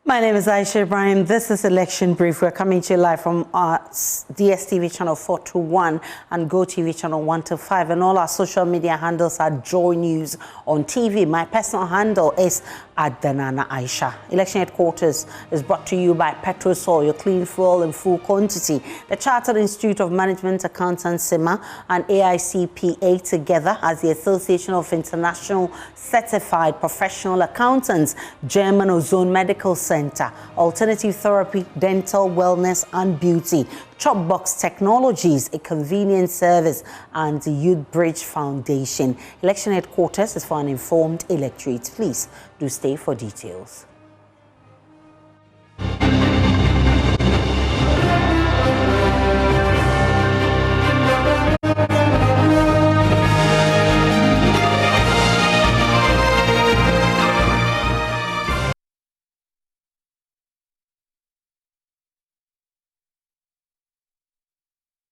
My name is Aisha Ibrahim. This is Election Brief. We're coming to you live from DSTV channel 421 and GoTV channel 125. And all our social media handles are Joy News on TV. My personal handle is @Danana Aisha. Election headquarters is brought to you by Petrosol, your clean fuel in full quantity. The Chartered Institute of Management Accountants, SIMA, and AICPA together as the Association of International Certified Professional Accountants, German Ozone Medical Center, Alternative Therapy, Dental, Wellness and Beauty, Chopbox Technologies, a convenience service, and the Youth Bridge Foundation. Election headquarters is for an informed electorate. Please do stay for details.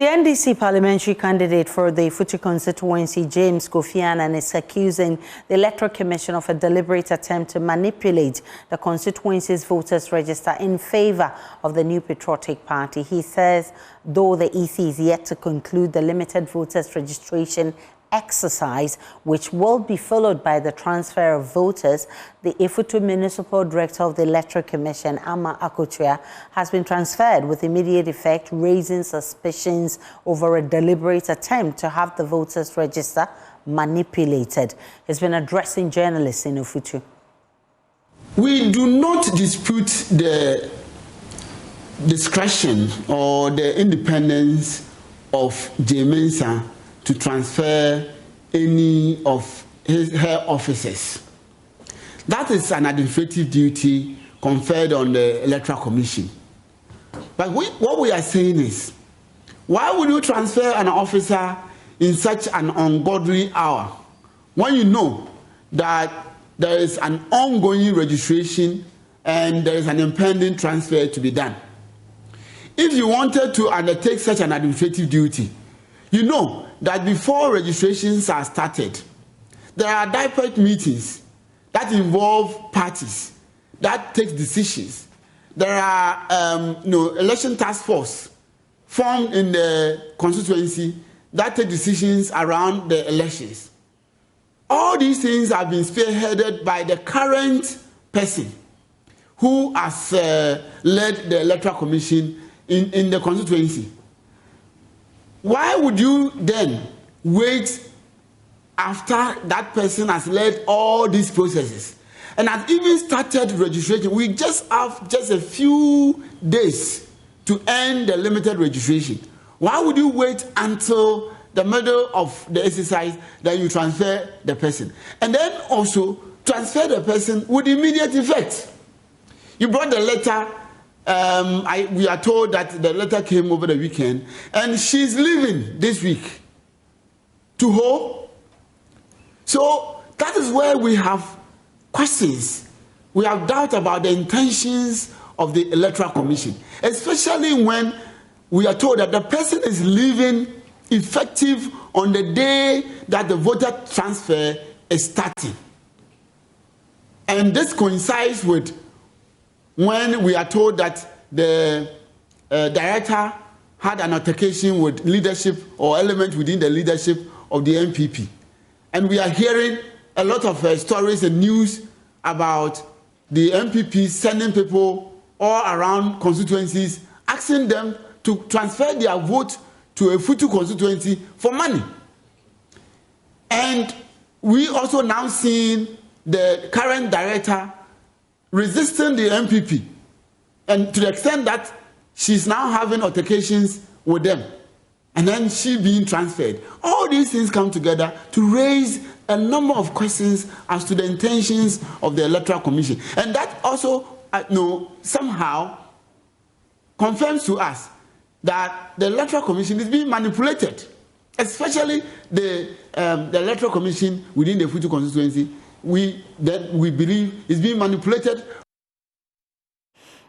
The NDC parliamentary candidate for the Futu constituency, James Kofi Annan, is accusing the Electoral Commission of a deliberate attempt to manipulate the constituency's voters' register in favor of the New Patriotic Party. He says, though the EC is yet to conclude the limited voters' registration exercise, which will be followed by the transfer of voters, the Ifutu Municipal Director of the Electoral Commission, Ama Akotua, has been transferred with immediate effect, raising suspicions over a deliberate attempt to have the voters' register manipulated. He's been addressing journalists in Ifutu. We do not dispute the discretion or the independence of Mensa to transfer any of her officers. That is an administrative duty conferred on the Electoral Commission. But what we are saying is, why would you transfer an officer in such an ungodly hour when you know that there is an ongoing registration and there is an impending transfer to be done? If you wanted to undertake such an administrative duty, you know that before registrations are started, there are direct meetings that involve parties that take decisions. There are election task force formed in the constituency that take decisions around the elections. All these things have been spearheaded by the current person who has led the Electoral Commission in the constituency. Why would you then wait after that person has led all these processes and has even started registration? We just have a few days to end the limited registration. Why would you wait until the middle of the exercise that you transfer the person? And then also transfer the person with immediate effect. You brought the letter. We are told that the letter came over the weekend, and she's leaving this week to home. So that is where we have questions. We have doubt about the intentions of the Electoral Commission, especially when we are told that the person is leaving effective on the day that the voter transfer is starting. And this coincides with when we are told that the director had an altercation with leadership or element within the leadership of the NPP. And we are hearing a lot of stories and news about the NPP sending people all around constituencies, asking them to transfer their vote to a Futu constituency for money. And we also now seeing the current director resisting the NPP, and to the extent that she's now having altercations with them, and then she being transferred. All these things come together to raise a number of questions as to the intentions of the Electoral Commission. And that also somehow confirms to us that the Electoral Commission is being manipulated, especially the Electoral Commission within the Futu constituency. We believe is being manipulated.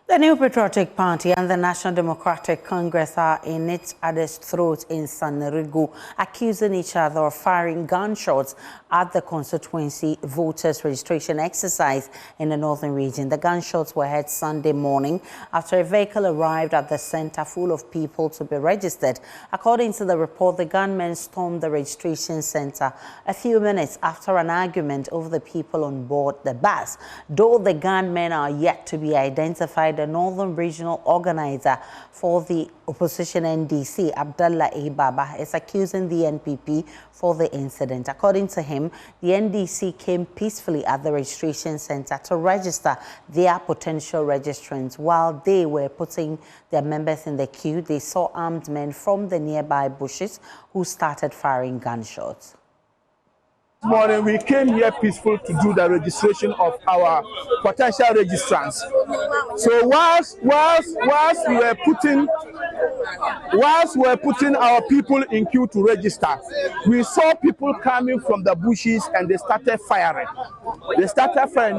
The New Patriotic Party and the National Democratic Congress are in each other's throats in Sagnarigu, accusing each other of firing gunshots at the constituency voters registration exercise in the northern region. The gunshots were heard Sunday morning after a vehicle arrived at the center full of people to be registered. According to the report, the gunmen stormed the registration center a few minutes after an argument over the people on board the bus. Though the gunmen are yet to be identified, the Northern Regional Organizer for the opposition NDC, Abdullah A. Baba, is accusing the NPP for the incident. According to him, the NDC came peacefully at the registration center to register their potential registrants. While they were putting their members in the queue, they saw armed men from the nearby bushes who started firing gunshots. This morning we came here peaceful to do the registration of our potential registrants. So whilst we were putting our people in queue to register, we saw people coming from the bushes and they started firing.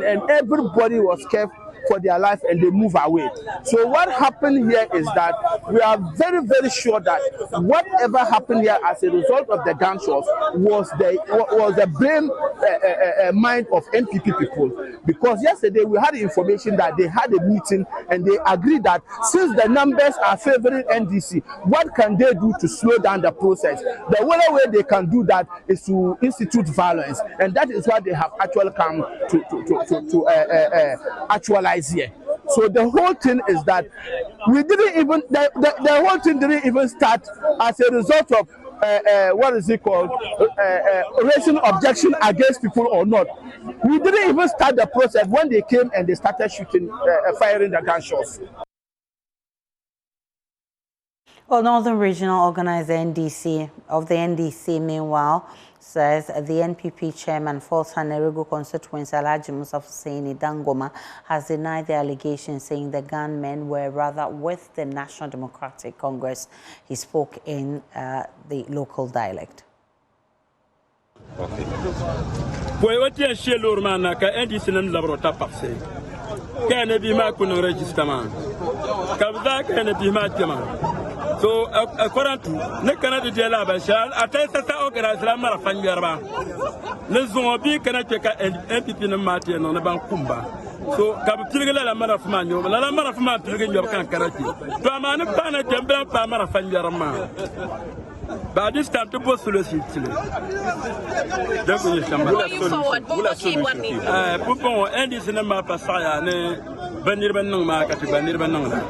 And everybody was scared for their life and they move away. So what happened here is that we are very, very sure that whatever happened here as a result of the gunshots was the brain mind of NPP people. Because yesterday we had information that they had a meeting and they agreed that since the numbers are favoring NDC, what can they do to slow down the process? The only way they can do that is to institute violence, and that is what they have actually come to actualize here. So the whole thing is that we didn't even the whole thing didn't even start as a result of what is it called, raising objection against people or not. We didn't even start the process when they came and they started shooting, firing the gunshots. Well, Northern Regional Organizer of the NDC, meanwhile, says the NPP chairman for Sagnarigu constituency, Alhaji Musa Hussaini Dangoma, has denied the allegation, saying the gunmen were rather with the National Democratic Congress. He spoke in the local dialect. So according to ne Canada de la Bachal, atteste sa organise la marafan yarba. Le zombi kana cheka NPP na mati no na bankumba. So kab tilgela la marafman yo, la marafman tilgela yo kan karati. To amane pa na jembra pa marafan yarma. By this time to post le sitile. Donc ni chamba. Pour NDC na ma pasaya ne banir banong ma ka banir banong la.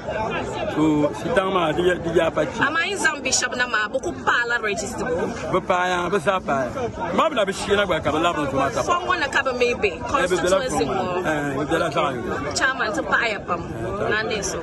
So sitama dia pachi. Ama izam bishop na ma boku pala register bo. Bo pa ya bo sa pa. Ma bla bishi na gba ka la no tomata. So one ka ba maybe constituency mo. De la sa. Chairman to pa ya pam. Na neso.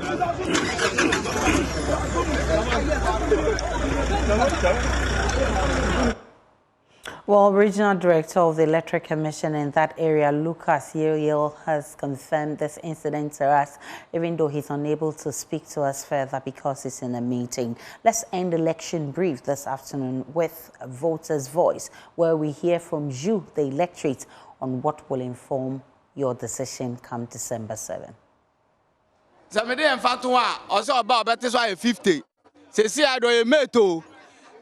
Well, Regional Director of the Electric Commission in that area, Lucas Yeriel, has confirmed this incident to us, even though he's unable to speak to us further because he's in a meeting. Let's end election brief this afternoon with a voter's voice, where we hear from you, the electorate, on what will inform your decision come December 7. Samedi en fatwa also about better so 50. Se si ado e meto.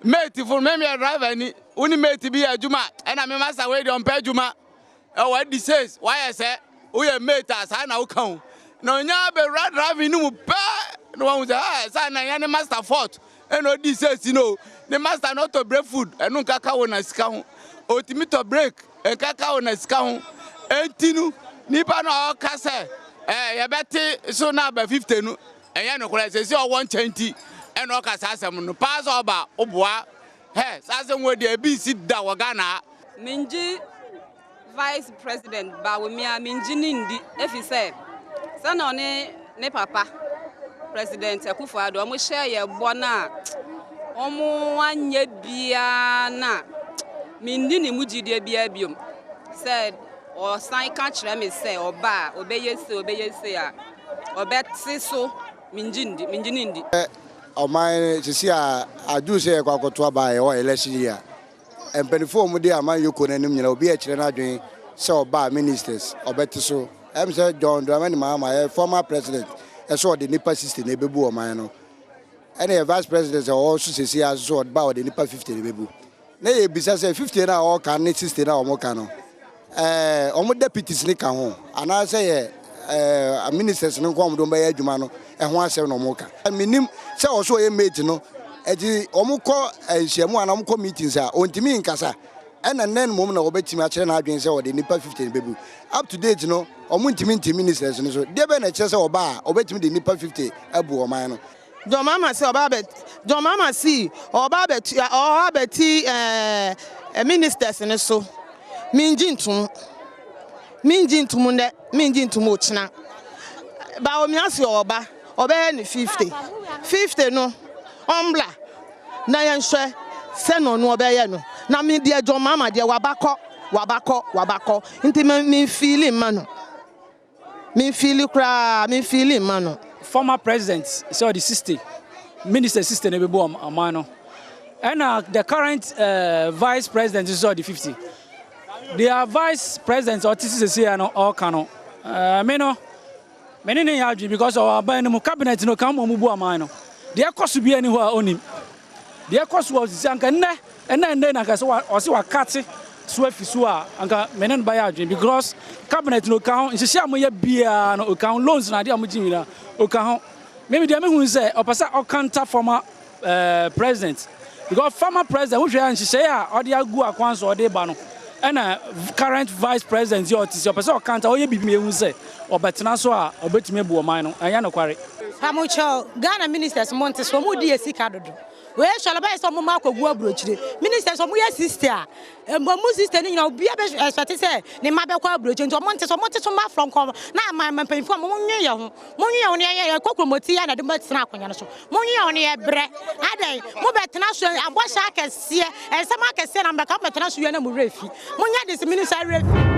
Mate for me driver ni uni mate bi adwuma e na me master we don pa adwuma e wa di says why I say we mate as na wo kan na onya be driver ni mu pa no wan say say na ya ne master fort e no di says no the master not to break food e no kaka wo na sika ho otimi to break e kaka wo na sika ho entinu nipa na o ka say ya beti so na ba 50 no e ya no kora say o 120 and no casasam no pass over Oboa. Hey, Sasam where the BC da Wagana. Minji Vice President Bawumia Minji Nindi, if he said, son on ne papa, President Akufo-Addo, we share your bona. Omo one ye biana. Mindini muji de biabium said, or sign catch them say, or ba, obey yes, or bet so Minjindi. O my to see I do say a to buy or election year. And before Mudi Aman you couldn't be a children so by ministers or better so. I'm Sir John Dramani, my former president, saw the NPP system ne bebu o man no any vice president also say as so about the NPP 50 ne bebu na ye bisa say 50 na all can 60 na o mo kan no omo deputies ne kan ho ana say ministers no ko do be adwuma no ho asem no mo ka minim say also ye mate no eji omo ko enhyiamu ana omo ko meetings a ontimi nkasa ena nen mom na obetimi a kire na adwen say o de NPP 50 be up to date no omo ntimi ministers no so de be na kire say oba a obetimi de NPP 50 abu o man no John Mama say oba beti ministers no so minjintum ochina ba o mi ase oba ni 50 no ombla na yenhwe se no no obeye no na me de John Mama de wabakọ nti me feeling mano me feeling mano former president so the 60 minister system be bo amano and the current vice president is the 50 their vice president or TCC and all cano many ya because our cabinet no come mu bo amano their cost be anywhere onim their cost was anka nne na so o se wakati so afisu a anka menen ba ya because cabinet no kan nhihia amoya bia no kan loans na dia amujimira o kan maybe dia me hu say opasa o counter former president because former president who nhihia a o dia gu akwan so o de ba no and current vice president your opasa o counter o ye bibi me hu say obetena so a obetime bu o man no anya no kware Pamucho Ghana ministers monte so mu di esika dodo we shalabai so mu makogu abrochire ministers so mu ye sister mu sister ni na obi be expect say ni ma be kwa abrochire nto monte so ma from kom na ma penfo mu nwe ye ho ne ye kokromoti ya na de matena akonya no so mu nwe ye ho ne ye bre adan mu betena so abosha akese ensema akese na mbeka betena so ye na mu refi mu nya dis minister refi